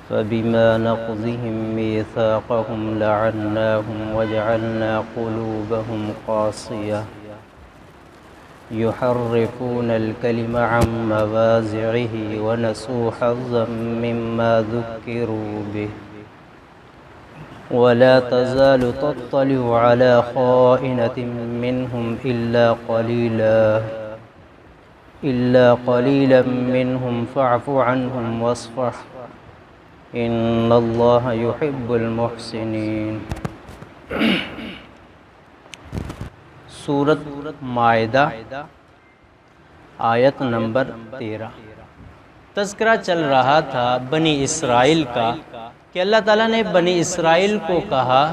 فبما نقضهم ميثاقهم لعناهم وجعلنا قلوبهم قاسية يحرفون الكلم عن مواضعه ونسوا حظا مما ذكروا به ولا تزال تطلع على خائنة منهم إلا قليلا منهم فاعف عنهم واصفح إن الله يحب المحسنين۔ سورۃ مائدہ آیت نمبر 13۔ تذکرہ چل رہا تھا بنی اسرائیل کا کہ اللہ تعالیٰ نے بنی اسرائیل کو کہا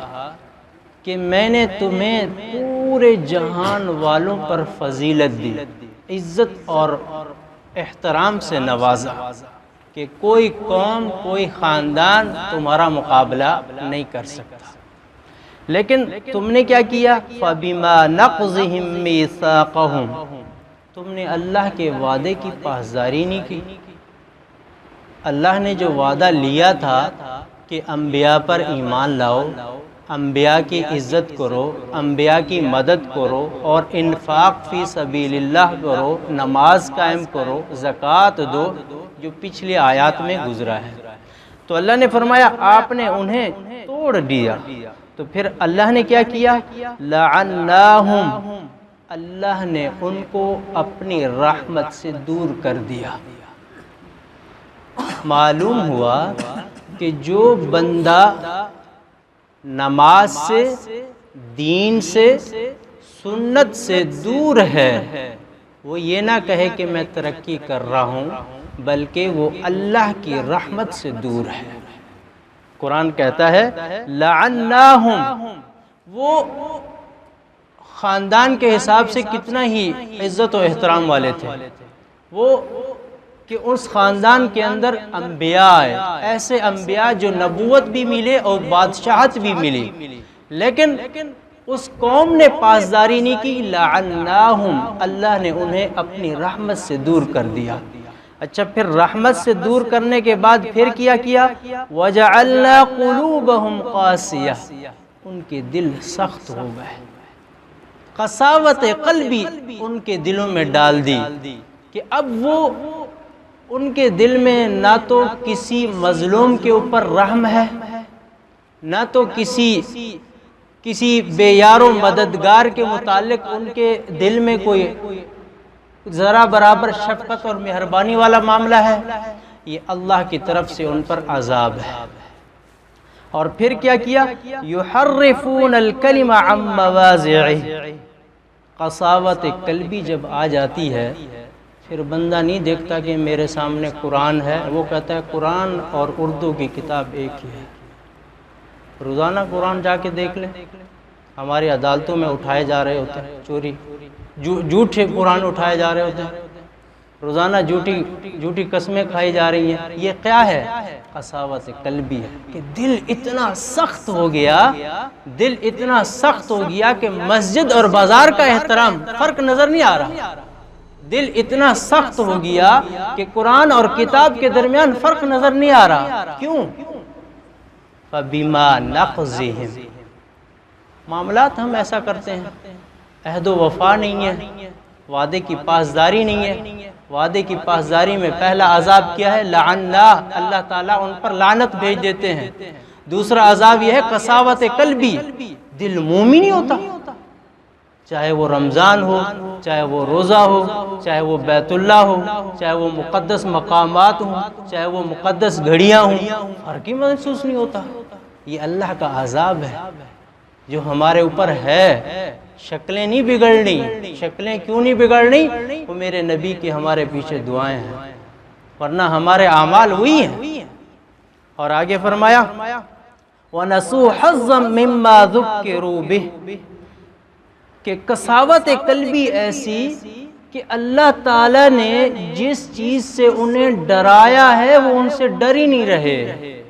کہ میں نے تمہیں پورے جہان والوں پر فضیلت دی، عزت اور احترام سے نوازا کہ کوئی قوم کوئی خاندان تمہارا مقابلہ نہیں کر سکتا، لیکن تم نے کیا کیا؟ فَبِمَا نَقْضِهِمْ مِيثَاقَهُمْ، تم نے اللہ کے وعدے کی پاسداری نہیں کی۔ اللہ نے جو وعدہ لیا تھا کہ انبیاء پر ایمان لاؤ، انبیاء کی عزت کرو، انبیاء کی مدد کرو اور انفاق فی سبیل اللہ کرو، نماز قائم کرو، زکوٰۃ دو، جو پچھلی آیات میں گزرا ہے، تو اللہ نے فرمایا آپ نے انہیں توڑ دیا، تو پھر اللہ نے کیا کیا؟ لعناہم، اللہ نے ان کو اپنی رحمت سے دور کر دیا۔ معلوم ہوا کہ جو بندہ نماز سے، دین سے، سنت سے دور ہے، وہ یہ نہ کہے کہ میں ترقی کر رہا ہوں، بلکہ وہ اللہ کی رحمت سے دور ہے۔ قرآن کہتا ہے لعناہم، وہ خاندان کے حساب سے کتنا ہی عزت و احترام والے تھے، وہ کہ اس خاندان کے اندر انبیاء آئے، ایسے انبیاء جو نبوت بھی ملے اور بادشاہت بھی ملی، لیکن اس قوم نے پاسداری نہیں کی، لعناہم، اللہ نے انہیں اپنی رحمت سے دور کر دیا۔ اچھا، پھر رحمت سے دور کرنے کے بعد پھر کیا کیا؟ وَجَعَلْنَا قُلُوبَهُمْ قَاسِيَةً، ان کے دل سخت ہو گئے، قساوت قلبی ان کے دلوں میں ڈال دی کہ اب وہ ان کے دل میں نہ تو کسی مظلوم کے اوپر رحم ہے، نہ تو کسی بے یار و مددگار کے متعلق ان کے دل میں کوئی ذرا برابر شفقت اور مہربانی والا معاملہ ہے، یہ اللہ کی طرف سے ان پر عذاب ہے۔ اور پھر کیا کیا؟ یحرفون الکلم عن مواضعہ، قساوت قلبی جب آ جاتی ہے پھر بندہ نہیں دیکھتا کہ میرے سامنے قرآن ہے، وہ کہتا ہے قرآن اور اردو کی کتاب ایک ہی ہے۔ روزانہ قرآن جا کے دیکھ لیں، ہماری عدالتوں میں اٹھائے جا رہے ہوتے ہیں، چوری جھوٹے قرآن اٹھائے جا رہے ہوتے ہیں، روزانہ جھوٹی قسمیں کھائی جا رہی ہیں۔ یہ کیا ہے؟ قساوت قلبی ہے کہ دل اتنا سخت ہو گیا کہ مسجد اور بازار کا احترام فرق نظر نہیں آ رہا، دل اتنا سخت ہو گیا کہ قرآن اور کتاب کے درمیان فرق نظر نہیں آ رہا۔ کیوں؟ فَبِمَا نَقْضِهِمْ، معاملات ہم ایسا کرتے ہیں، عہد و وفا نہیں ہے، وعدے کی پاسداری نہیں ہے۔ وعدے کی پاسداری میں پہلا عذاب کیا ہے؟ لعنہ، اللہ تعالیٰ ان پر لعنت بھیج دیتے ہیں۔ دوسرا عذاب یہ ہے قساوت قلبی، دل مومن نہیں ہوتا، چاہے وہ رمضان ہو، چاہے وہ روزہ ہو، چاہے وہ بیت اللہ ہو، چاہے وہ مقدس مقامات ہوں، چاہے وہ مقدس گھڑیاں ہوں، فرق ہی محسوس نہیں ہوتا۔ یہ اللہ کا عذاب ہے جو ہمارے اوپر ہے۔ شکلیں نہیں بگڑنی، شکلیں کیوں نہیں بگڑنی؟ وہ میرے نبی کی ہمارے پیچھے دعائیں ہیں، ورنہ ہمارے اعمال وہی ہیں۔ اور آگے فرمایا وَنَسُوا حَظًّا مِّمَّا ذُكِّرُوا بِهِ، کہ قساوت قلبی ایسی کہ اللہ تعالیٰ نے جس چیز سے انہیں ڈرایا ہے وہ ان سے ڈر ہی نہیں رہے۔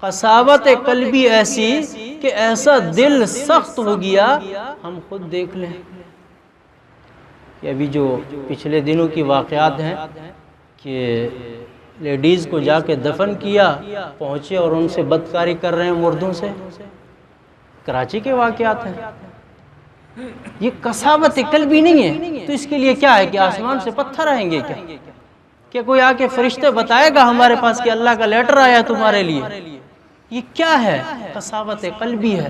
قساوت قلبی ایسی کہ ایسا دل سخت ہو گیا، ہم خود دیکھ لیں کہ ابھی جو پچھلے دنوں کی واقعات ہیں کہ لیڈیز کو جا کے دفن کیا، پہنچے اور ان سے بدکاری کر رہے ہیں مردوں سے۔ کراچی کے واقعات ہیں۔ یہ قساوت قلبی نہیں ہے تو اس کے لیے کیا ہے کہ آسمان سے پتھر آئیں گے کیا کوئی آ کے فرشتے بتائے گا ہمارے پاس کہ اللہ کا لیٹر آیا تمہارے لیے؟ یہ کیا ہے؟ قساوت قلبی ہے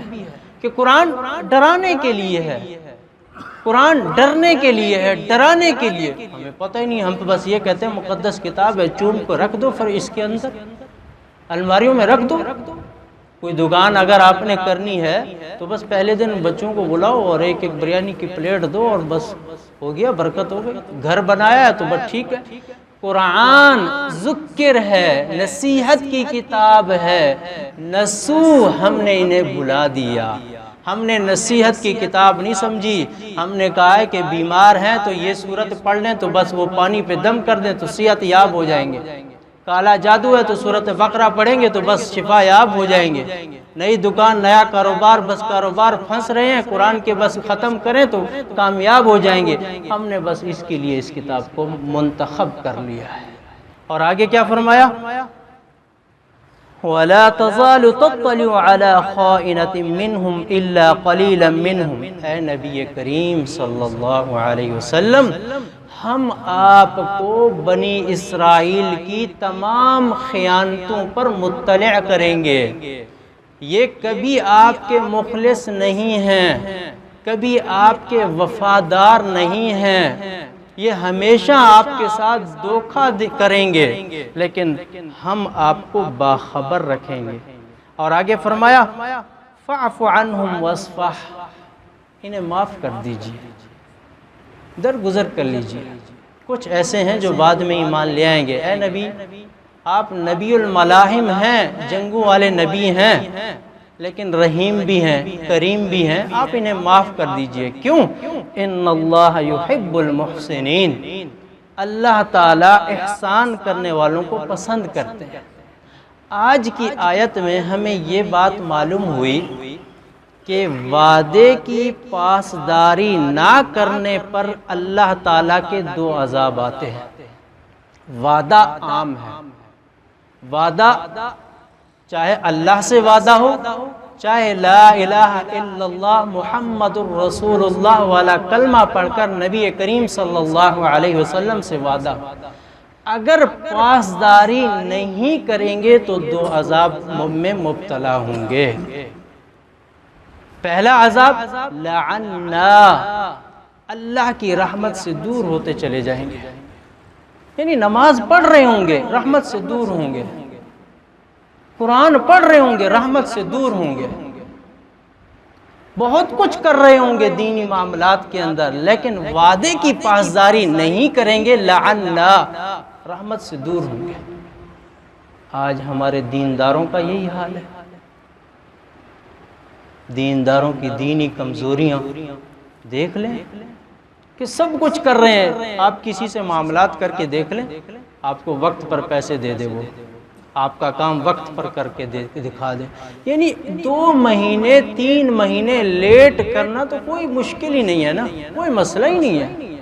کہ قرآن ڈرانے کے لیے ہے، قرآن ڈرنے کے لیے ہے، ڈرانے کے لیے۔ ہمیں پتہ ہی نہیں، ہم تو بس یہ کہتے ہیں مقدس کتاب ہے، چوم کو رکھ دو، پھر اس کے اندر الماریوں میں رکھ دو۔ کوئی دکان اگر آپ نے کرنی ہے تو بس پہلے دن بچوں کو بلاؤ اور ایک بریانی کی پلیٹ دو اور بس ہو گیا، برکت ہو گئی۔ گھر بنایا ہے تو بس ٹھیک ہے۔ قرآن ذکر ہے، نصیحت کی کتاب ہے، نسو ہم نے انہیں بھلا دیا۔ ہم نے نصیحت کی کتاب نہیں سمجھی، ہم نے کہا ہے کہ بیمار ہیں تو یہ سورت پڑھ لیں تو بس وہ پانی پہ دم کر دیں تو صحت یاب ہو جائیں گے۔ کالا جادو ہے تو سورت بقرہ پڑھیں گے تو بس شفا یاب ہو جائیں گے۔ نئی دکان، نیا کاروبار، بس کاروبار پھنس رہے ہیں، قرآن کے بس ختم کریں تو کامیاب ہو جائیں گے۔ ہم نے بس اس کے لیے اس کتاب کو منتخب کر لیا ہے۔ اور آگے کیا فرمایا؟ وَلَا تَزَالُ تَطَّلِعُ عَلَى خَائِنَةٍ مِّنْهُمْ إِلَّا قَلِيلًا مِّنْهُمْ۔ اے نبی کریم صلی اللہ علیہ وسلم، ہم آپ کو بنی اسرائیل کی تمام خیانتوں پر مطلع کریں گے۔ یہ کبھی آپ کے مخلص نہیں ہیں، کبھی آپ کے وفادار نہیں ہیں، یہ ہمیشہ آپ کے ساتھ دھوکہ کریں گے، لیکن ہم آپ کو باخبر رکھیں گے۔ اور آگے فرمایا فَاعْفُ عَنْهُمْ وَاصْفَحْ، انہیں معاف کر دیجیے، درگزر کر لیجیے۔ کچھ ایسے ہیں جو بعد میں ایمان لے آئیں گے۔ اے نبی، آپ نبی الملاحم ہیں، جنگوں والے نبی ہیں، لیکن رحیم بھی ہیں، کریم بھی ہیں، آپ انہیں معاف کر دیجئے۔ کیوں؟ ان اللہ یحب المحسنین، اللہ تعالیٰ احسان کرنے والوں کو پسند کرتے ہیں۔ آج کی آیت میں ہمیں یہ بات معلوم ہوئی کہ وعدے کی پاسداری نہ کرنے پر اللہ تعالیٰ کے دو عذاب آتے ہیں۔ وعدہ عام ہے، وعدہ چاہے اللہ سے وعدہ ہو، چاہے لا الہ الا اللہ محمد الرسول اللہ والا کلمہ پڑھ کر نبی کریم صلی اللہ علیہ وسلم سے وعدہ ہو، اگر پاسداری نہیں کریں گے تو دو عذاب میں مبتلا ہوں گے۔ پہلا عذاب لعنا، اللہ کی رحمت سے دور ہوتے چلے جائیں گے، یعنی نماز پڑھ رہے ہوں گے، رحمت سے دور ہوں گے، قرآن پڑھ رہے ہوں گے، رحمت سے دور ہوں گے، بہت کچھ کر رہے ہوں گے دینی معاملات کے اندر، لیکن وعدے کی پاسداری نہیں کریں گے، لعنا، رحمت سے دور ہوں گے۔ آج ہمارے دینداروں کا یہی حال ہے۔ دینداروں کی دینی کمزوریاں دیکھ لیں کہ سب کچھ کر رہے ہیں، آپ کسی سے معاملات کر کے دیکھ لیں، آپ کو وقت پر پیسے دے دے، وہ آپ کا کام وقت پر کر کے دکھا دے، یعنی 2 مہینے 3 مہینے لیٹ کرنا تو کوئی مشکل ہی نہیں ہے نا، کوئی مسئلہ ہی نہیں ہے۔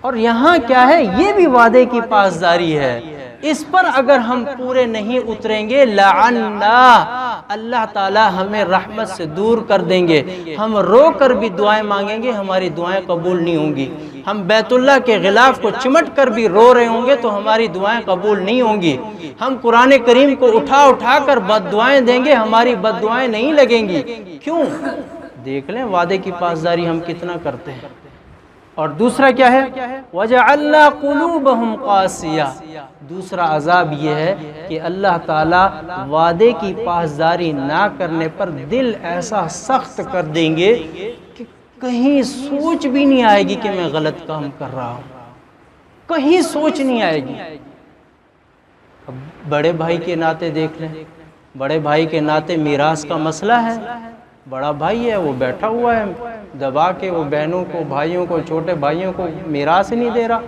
اور یہاں کیا ہے؟ یہ بھی وعدے کی پاسداری ہے، اس پر اگر ہم پورے نہیں اتریں گے لعنا، اللہ تعالی ہمیں رحمت سے دور کر دیں گے۔ ہم رو کر بھی دعائیں مانگیں گے، ہماری دعائیں قبول نہیں ہوں گی۔ ہم بیت اللہ کے غلاف کو چمٹ کر بھی رو رہے ہوں گے تو ہماری دعائیں قبول نہیں ہوں گی۔ ہم قرآن کریم کو اٹھا کر بد دعائیں دیں گے، ہماری بد دعائیں نہیں لگیں گی۔ کیوں؟ دیکھ لیں وعدے کی پاسداری ہم کتنا کرتے ہیں۔ اور دوسرا کیا ہے؟ وَجَعَلْنَا قُلُوبَهُمْ قَاسِيَةً، دوسرا عذاب یہ ہے کہ اللہ تعالیٰ وعدے کی پاسداری نہ کرنے پر دل ایسا سخت کر دیں گے کہ کہیں سوچ بھی نہیں آئے گی کہ میں غلط کام کر رہا ہوں، کہیں سوچ نہیں آئے گی۔ اب بڑے بھائی کے ناطے دیکھ لیں، بڑے بھائی کے ناطے میراث کا مسئلہ ہے، بڑا بھائی ہے وہ بیٹھا ہوا ہے دبا کے، وہ بہنوں کو، بھائیوں کو، چھوٹے بھائیوں کو میراث نہیں دے رہا۔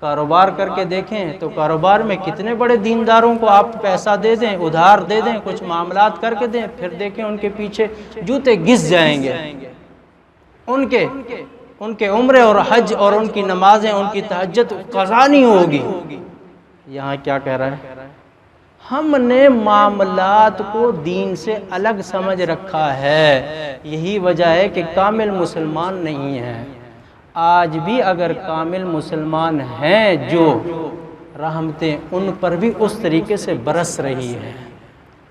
کاروبار کر کے دیکھیں تو کاروبار میں کتنے بڑے دینداروں کو آپ پیسہ دے دیں، ادھار دے دیں، کچھ معاملات کر کے دیں، پھر دیکھیں ان کے پیچھے جوتے گھس جائیں گے، ان کے عمرے اور حج اور ان کی نمازیں، ان کی تہجد قضا نہیں ہوگی، یہاں کیا کہہ رہا ہے؟ ہم نے معاملات کو دین سے الگ سمجھ رکھا ہے، یہی وجہ ہے کہ کامل مسلمان نہیں ہیں۔ آج بھی اگر کامل مسلمان ہیں جو رحمتیں ان پر بھی اس طریقے سے برس رہی ہیں،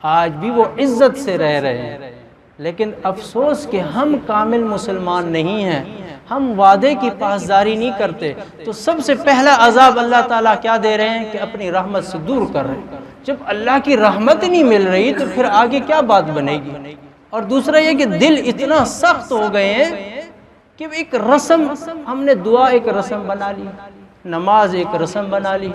آج بھی وہ عزت سے رہ رہے ہیں، لیکن افسوس کہ ہم کامل مسلمان نہیں ہیں، ہم وعدے کی پاسداری نہیں کرتے، تو سب سے پہلا عذاب اللہ تعالیٰ کیا دے رہے ہیں کہ اپنی رحمت سے دور کر رہے ہیں۔ جب اللہ کی رحمت نہیں مل رہی تو پھر آگے کیا بات بنے گی؟ اور دوسرا یہ کہ دل اتنا سخت ہو گئے ہیں کہ ایک رسم، ہم نے دعا ایک رسم بنا لی، نماز ایک رسم بنا لی،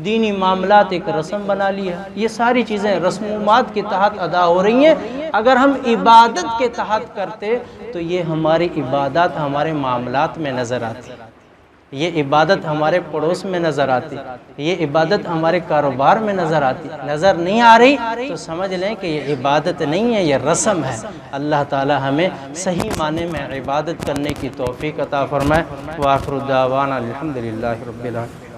دینی معاملات ایک رسم بنا لی ہے۔ یہ ساری چیزیں رسومات کے تحت ادا ہو رہی ہیں۔ اگر ہم عبادت کے تحت کرتے تو یہ ہماری عبادات ہمارے معاملات میں نظر آتی، یہ عبادت ہمارے پڑوس میں نظر آتی، یہ عبادت ہمارے کاروبار میں نظر آتی۔ نظر نہیں آ رہی تو سمجھ لیں کہ یہ عبادت نہیں ہے، یہ رسم ہے۔ اللہ تعالی ہمیں صحیح معنی میں عبادت کرنے کی توفیق عطا فرمائے۔ وآخر دعوانا الحمدللہ رب العالمین۔